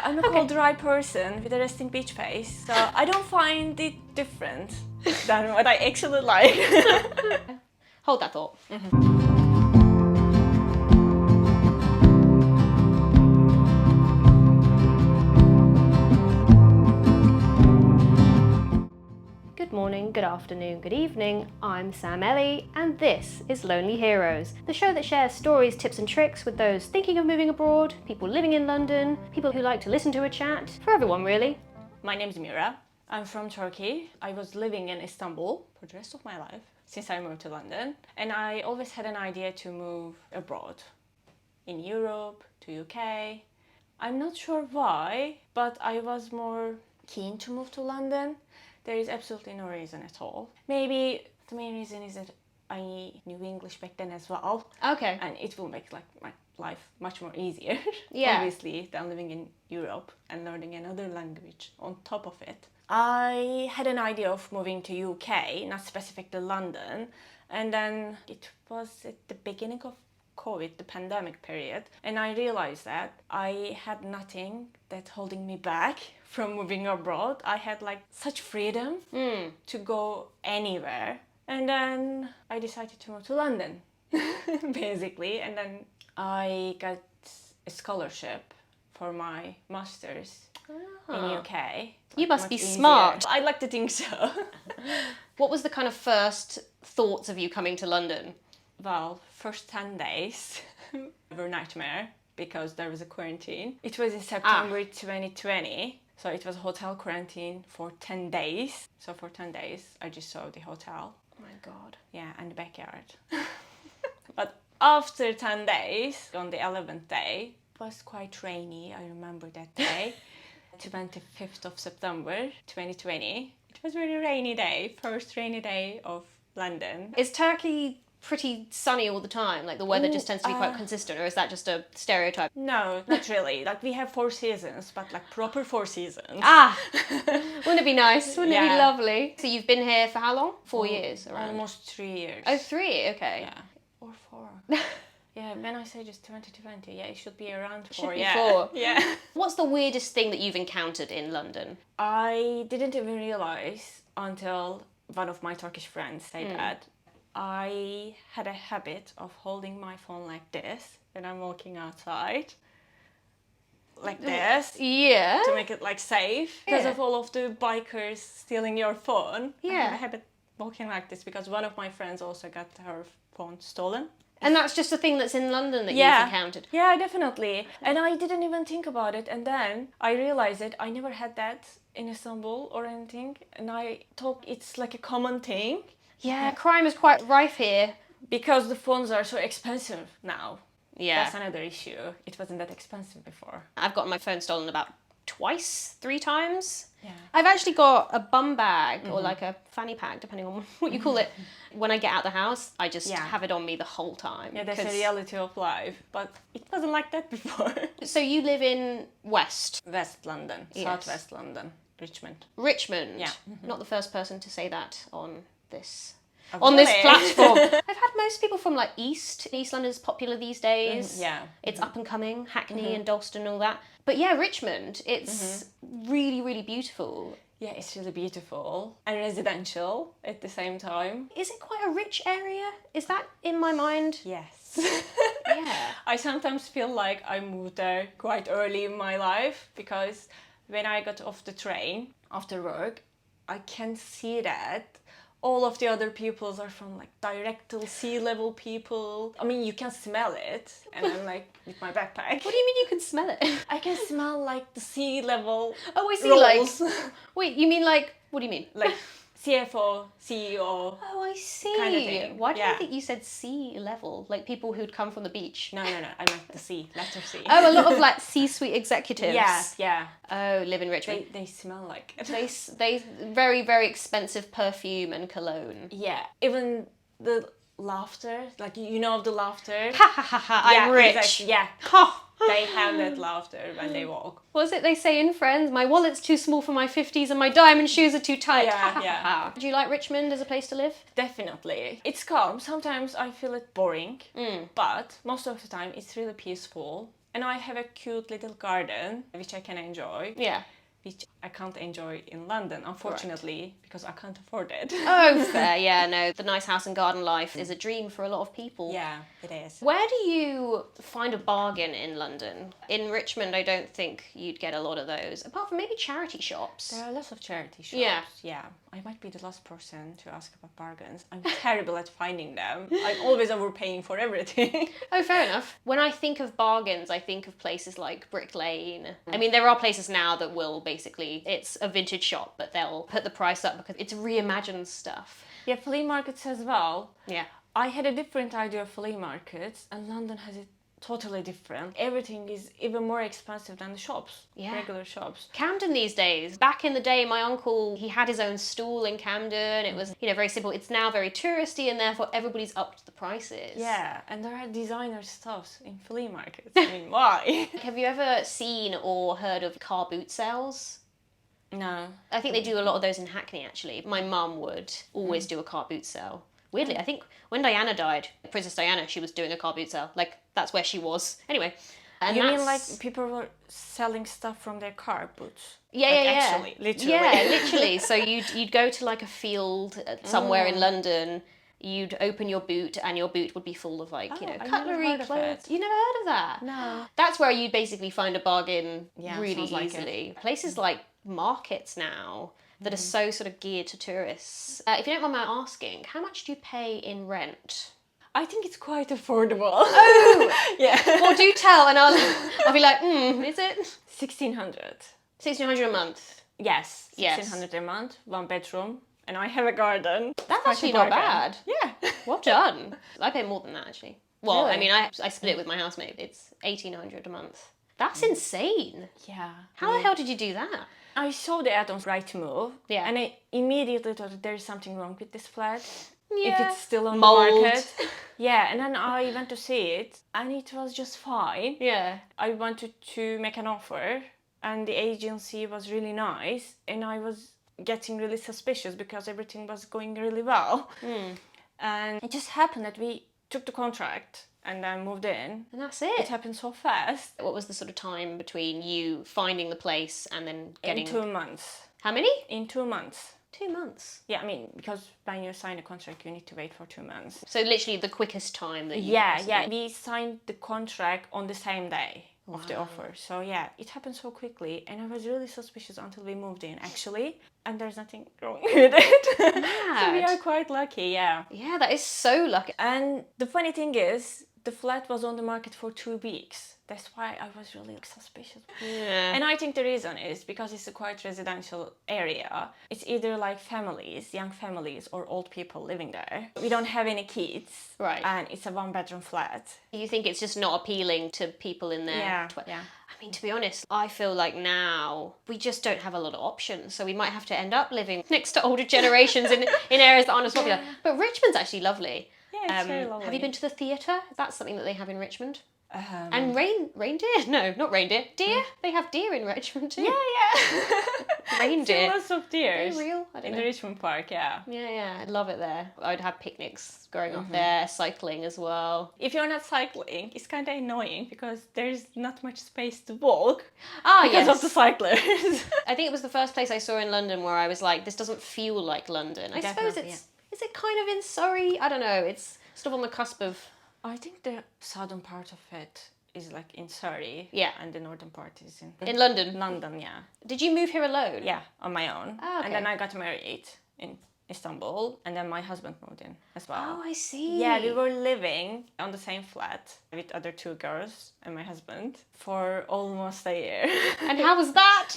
I'm a cold, dry person with a resting beach face, so I don't find it different than what I actually like. Hold that thought. Good morning, good afternoon, good evening. I'm Sam Ellie, and this is Lonely Heroes, the show that shares stories, tips, and tricks with those thinking of moving abroad, people living in London, people who like to listen to a chat, for everyone really. My name's Meyra. I'm from Turkey. I was living in Istanbul for the rest of my life since I moved to London, and I always had an idea to move abroad, in Europe, to UK. I'm not sure why, but I was more keen to move to London. There is absolutely no reason at all. Maybe the main reason is that I knew English back then as well. Okay. And it will make my life much more easier, Yeah. obviously, than living in Europe and learning another language on top of it. I had an idea of moving to UK, not specifically London, and then it was at the beginning of COVID, the pandemic period, and I realized that I had nothing that holding me back from moving abroad. I had such freedom to go anywhere, and then I decided to move to London, basically, and then I got a scholarship for my master's in UK. You must Much be easier. smart. I like to think so. What was the kind of first thoughts of you coming to London? Well, first 10 days were a nightmare because there was a quarantine. It was in September 2020, so it was a hotel quarantine for 10 days. So for 10 days, I just saw the hotel. Oh my God. Yeah, and the backyard. But after 10 days, on the 11th day, it was quite rainy. I remember that day, 25th of September 2020. It was a very rainy day, first rainy day of London. Is Turkey pretty sunny all the time? Like the weather just tends to be quite consistent, or is that just a stereotype? No, not really. We have 4 seasons, but proper 4 seasons. Wouldn't it be nice? Wouldn't it be Yeah. lovely? So you've been here for how long? 4 years around? Almost 3 years. Oh, 3, okay. Yeah. Or 4. Yeah, when I say just 2020, yeah, it should be around 4. Should be yeah. 4. Yeah. What's the weirdest thing that you've encountered in London? I didn't even realize until one of my Turkish friends said that I had a habit of holding my phone like this when I'm walking outside. Like this. Yeah. To make it safe. Because Yeah. of all of the bikers stealing your phone. I Yeah. have a habit walking like this because one of my friends also got her phone stolen. And that's just a thing that's in London that Yeah. you've encountered? Yeah, definitely. And I didn't even think about it. And then I realized that I never had that in Istanbul or anything. And I thought it's like a common thing. Yeah, crime is quite rife here. Because the phones are so expensive now. Yeah. That's another issue. It wasn't that expensive before. I've gotten my phone stolen about 3 times. Yeah. I've actually got a bum bag or a fanny pack, depending on what you call it. When I get out the house, I just have it on me the whole time. Yeah, that's the reality of life. But it wasn't like that before. So you live in West West London, Yes. Southwest London, Richmond. Richmond. Yeah. Not the first person to say that on this Oh, on this really? platform. I've had most people from East. East London's popular these days. Yeah. It's up and coming, Hackney and Dalston and all that. But yeah, Richmond, it's really, really beautiful. Yeah, it's really beautiful and residential at the same time. Is it quite a rich area? Is that in my mind? Yes. Yeah. I sometimes feel like I moved there quite early in my life because when I got off the train after work, I can see that all of the other peoples are from direct to sea level people. I mean, you can smell it, and I'm with my backpack. What do you mean you can smell it? I can smell the sea level. Oh, I see. rolls. Wait, you mean what do you mean? CFO, CEO. Oh, I see. Kind of thing. Why did I Yeah. think you said sea level? Like people who'd come from the beach? No. I meant the C, letter C. Oh, a lot of C-suite executives. Yeah. Oh, live in Richmond. They smell like it. They very, very expensive perfume and cologne. Yeah, even the laughter, the laughter. Ha ha ha ha, I'm rich. Exactly, yeah. Ha! They have that laughter when they walk. What was it they say in Friends? My wallet's too small for my 50s and my diamond shoes are too tight. Yeah, Ha, ha, yeah. ha, ha. Do you like Richmond as a place to live? Definitely. It's calm. Sometimes I feel it boring, but most of the time it's really peaceful. And I have a cute little garden, which I can enjoy. Yeah. Which I can't enjoy in London, unfortunately, because I can't afford it. Oh, fair. Yeah, no. The nice house and garden life is a dream for a lot of people. Yeah, it is. Where do you find a bargain in London? In Richmond, I don't think you'd get a lot of those, apart from maybe charity shops. There are lots of charity shops. Yeah. I might be the last person to ask about bargains. I'm terrible at finding them. I'm always overpaying for everything. Oh, fair enough. When I think of bargains, I think of places like Brick Lane. I mean, there are places now that will basically, it's a vintage shop, but they'll put the price up because it's reimagined stuff. Yeah, flea markets as well. Yeah. I had a different idea of flea markets, and London has it totally different. Everything is even more expensive than the shops, regular shops. Camden these days. Back in the day, my uncle, he had his own stall in Camden. It was, very simple. It's now very touristy and therefore everybody's upped the prices. Yeah, and there are designer stuffs in flea markets. I mean, why? Have you ever seen or heard of car boot sales? No. I think they do a lot of those in Hackney, actually. My mum would always do a car boot sale. Weirdly, I think when Diana died, Princess Diana, she was doing a car boot sale. Like, that's where she was. Anyway. And you mean like people were selling stuff from their car boots? Yeah, like, yeah. Actually, literally. Yeah, literally. So you'd go to like a field somewhere in London, you'd open your boot and your boot would be full of like, cutlery, clothes. You never heard of that? No. That's where you'd basically find a bargain really sounds like easily. Places like markets now that are so sort of geared to tourists. If you don't mind my asking, how much do you pay in rent? I think it's quite affordable. Oh! Yeah. Well, do tell, and I'll be like, is it? 1,600. 1,600 a month? Yes. Yes. 1,600 a month, 1 bedroom, and I have a garden. That's actually not bad. Yeah. Well done. I pay more than that, actually. Well, Really? I mean, I split it with my housemate. It's 1,800 a month. That's insane. Yeah. How the hell did you do that? I saw the ad on Rightmove, and I immediately thought there's something wrong with this flat. Yeah. If it's still on Mold. the market. Yeah, and then I went to see it, and it was just fine. Yeah. I wanted to make an offer, and the agency was really nice, and I was getting really suspicious because everything was going really well. And it just happened that we took the contract and then moved in. And that's It it. happened so fast. What was the sort of time between you finding the place and then getting... In 2 months. How many? In 2 months. 2 months. Yeah, I mean, because when you sign a contract, you need to wait for 2 months. So literally the quickest time that you... Yeah. We signed the contract on the same day of the offer. So yeah, it happened so quickly, and I was really suspicious until we moved in, actually. And there's nothing wrong with it. So we are quite lucky, yeah. Yeah, that is so lucky. And the funny thing is, the flat was on the market for 2 weeks. That's why I was really suspicious. Yeah. And I think the reason is because it's a quite residential area. It's either like families, young families, or old people living there. We don't have any kids. Right. And it's a 1-bedroom flat. You think it's just not appealing to people in their... Yeah. I mean, to be honest, I feel like now we just don't have a lot of options. So we might have to end up living next to older generations in areas that aren't as popular. But Richmond's actually lovely. Yeah, it's very lovely. Have you been to the theatre? That's something that they have in Richmond. And Reindeer? No, not reindeer. Deer? They have deer in Richmond too. yeah. Reindeer. Lots of deers. Are they real? I don't In know. the Richmond Park, yeah. Yeah, I'd love it there. I'd have picnics growing up there, cycling as well. If you're not cycling, it's kind of annoying because there's not much space to walk Yes. because of the cyclers. I think it was the first place I saw in London where I was like, this doesn't feel like London. I suppose Definitely, is it kind of in Surrey? I don't know. It's sort of on the cusp of... I think the southern part of it is like in Surrey. Yeah. And the northern part is in London. London, yeah. Did you move here alone? Yeah, on my own. Oh, okay. And then I got married in Istanbul, and then my husband moved in as well. Oh, I see. Yeah, we were living on the same flat with other 2 girls and my husband for almost a year. And how was that?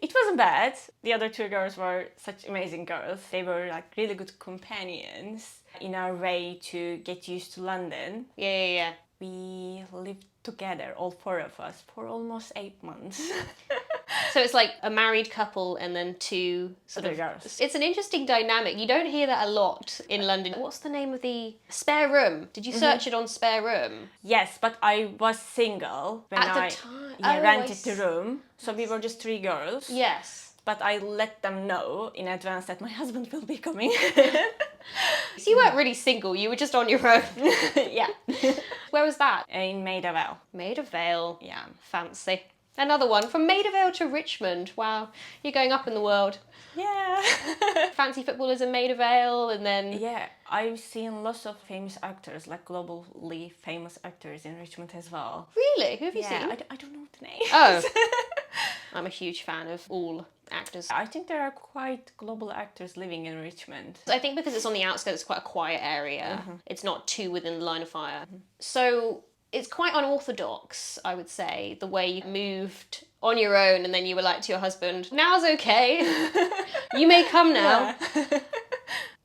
It wasn't bad. The other 2 girls were such amazing girls. They were like really good companions in our way to get used to London. Yeah. We lived together, all 4 of us, for almost 8 months. So it's like a married couple and then 2 sort Other of... girls. It's an interesting dynamic. You don't hear that a lot in London. What's the name of the... Spare Room? Did you search it on Spare Room? Yes, but I was single when At the I time? yeah, Oh, rented I the room. So we were just 3 girls. Yes. but I let them know in advance that my husband will be coming. So you weren't really single, you were just on your own. Yeah. Where was that? In Meyra. Maida Vale. Yeah. Fancy. Another one, from Maida Vale to Richmond. Wow, you're going up in the world. Yeah. Fancy footballers in Maida Vale, and then... Yeah, I've seen lots of famous actors, like globally famous actors in Richmond as well. Really? Who have you Yeah, seen? I don't know the names. Oh. I'm a huge fan of all actors. I think there are quite global actors living in Richmond. I think because it's on the outskirts, it's quite a quiet area. It's not too within the line of fire. So it's quite unorthodox, I would say, the way you moved on your own and then you were like to your husband, now's okay, you may come now. Yeah.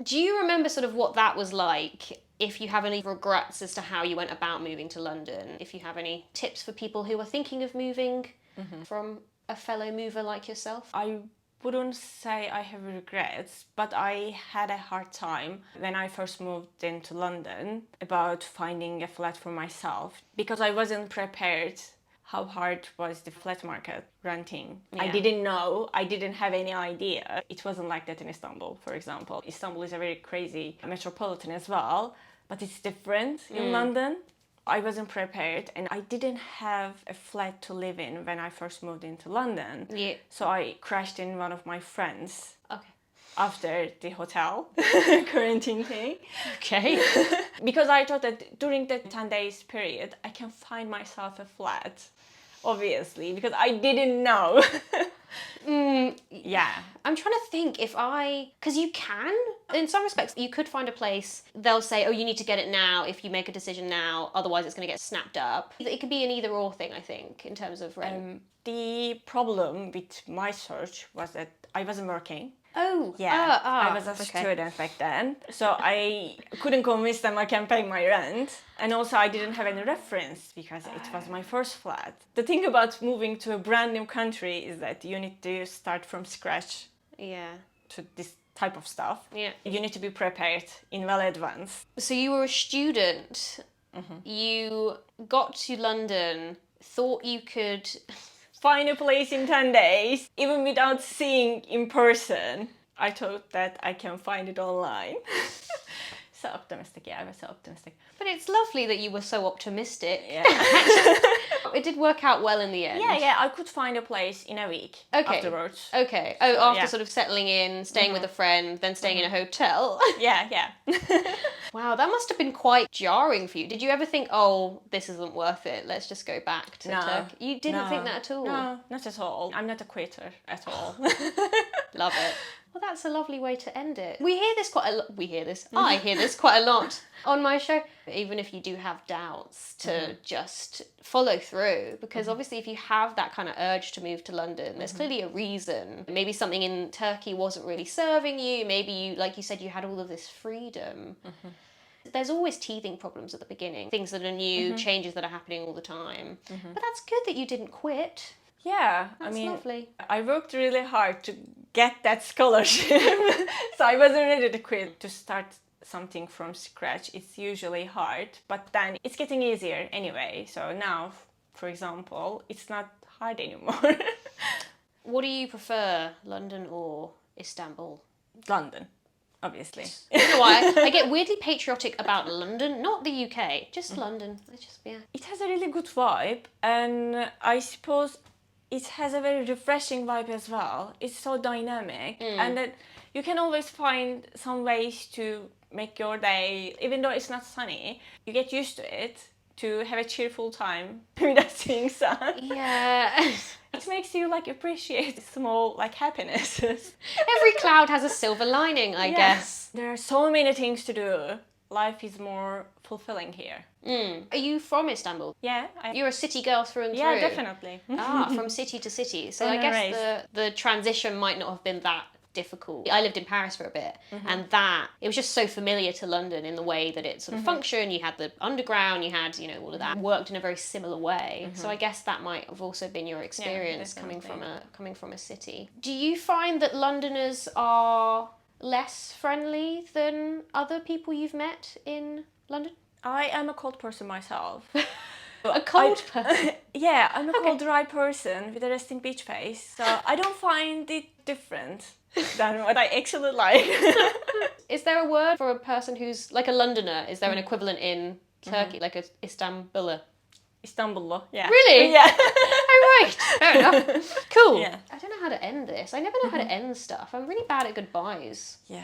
Do you remember sort of what that was like? If you have any regrets as to how you went about moving to London, if you have any tips for people who are thinking of moving from a fellow mover like yourself? I wouldn't say I have regrets, but I had a hard time when I first moved into London about finding a flat for myself because I wasn't prepared how hard was the flat market renting. Yeah. I didn't know, I didn't have any idea. It wasn't like that in Istanbul, for example. Istanbul is a very crazy metropolitan as well, but it's different in London. I wasn't prepared and I didn't have a flat to live in when I first moved into London. Yeah. So I crashed in one of my friends Okay. after the hotel quarantine thing. Okay. Because I thought that during the 10 days period, I can find myself a flat, obviously, because I didn't know. Yeah. I'm trying to think because you can, in some respects, you could find a place, they'll say, oh, you need to get it now if you make a decision now, otherwise it's going to get snapped up. It could be an either or thing, I think, in terms of rent. The problem with my search was that I wasn't working. Oh, Yeah, I was a okay. student back then, so I couldn't convince them I can pay my rent. And also I didn't have any reference because it was my first flat. The thing about moving to a brand new country is that you need to start from scratch Yeah. to this type of stuff. Yeah. You need to be prepared in well advance. So you were a student, you got to London, thought you could... Find a place in 10 days, even without seeing in person. I thought that I can find it online. So optimistic, yeah, I was so optimistic. But it's lovely that you were so optimistic. Yeah. It did work out well in the end. Yeah, I could find a place in a week afterwards. Okay. Oh, after yeah. sort of settling in, staying with a friend, then staying in a hotel. Yeah. Wow, that must have been quite jarring for you. Did you ever think, oh, this isn't worth it, let's just go back to Turkey? You didn't think that at all? No, not at all. I'm not a quitter at all. Love it. Well, that's a lovely way to end it. We hear this quite a lot. I hear this quite a lot on my show. Even if you do have doubts, to just follow through. Because obviously if you have that kind of urge to move to London, there's clearly a reason. Maybe something in Turkey wasn't really serving you. Maybe you, like you said, you had all of this freedom. There's always teething problems at the beginning. Things that are new, changes that are happening all the time. But that's good that you didn't quit. Yeah, That's lovely. I worked really hard to get that scholarship. So I wasn't ready to quit. To start something from scratch, it's usually hard, but then it's getting easier anyway. So now, for example, it's not hard anymore. What do you prefer, London or Istanbul? London, obviously. I don't know why. I get weirdly patriotic about London, not the UK, just London. It has a really good vibe, and I suppose it has a very refreshing vibe as well. It's so dynamic, and that you can always find some ways to make your day, even though it's not sunny. You get used to it, to have a cheerful time without seeing sun. Yeah. It makes you appreciate small happinesses. Every cloud has a silver lining, I guess. There are so many things to do. Life is more fulfilling here. Are you from Istanbul? Yeah. You're a city girl through and through. Yeah, definitely. From city to city. So Born I and guess the transition might not have been that difficult. I lived in Paris for a bit, and it was just so familiar to London in the way that it sort of functioned. You had the underground, you had, all of that worked in a very similar way. So I guess that might have also been your experience coming from a city. Do you find that Londoners are less friendly than other people you've met in London? I am a cold person myself. A cold person. Yeah, I'm a cold, dry person with a resting beach face, so I don't find it different than what I actually like. Is there a word for a person who's like a Londoner? Is there an equivalent in Turkey, like a Istanbuler? Istanbul, yeah. Really? Yeah. Oh, right. Fair enough. Cool. Yeah. I don't know how to end this. I never know how to end stuff. I'm really bad at goodbyes. Yeah.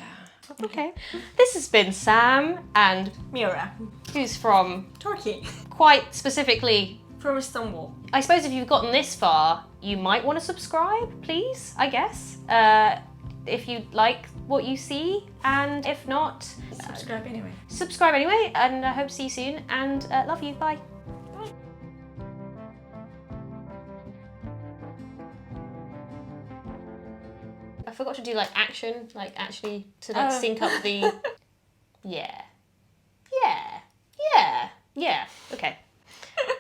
Okay. This has been Sam and Meyra. who's from Turkey. quite specifically. From Istanbul. I suppose if you've gotten this far, you might want to subscribe, please, I guess. If you like what you see, and if not, Subscribe anyway. subscribe anyway, and I hope to see you soon, and love you, bye. I forgot to do like action, like actually to like sync up the... Yeah. Yeah. Yeah. Yeah.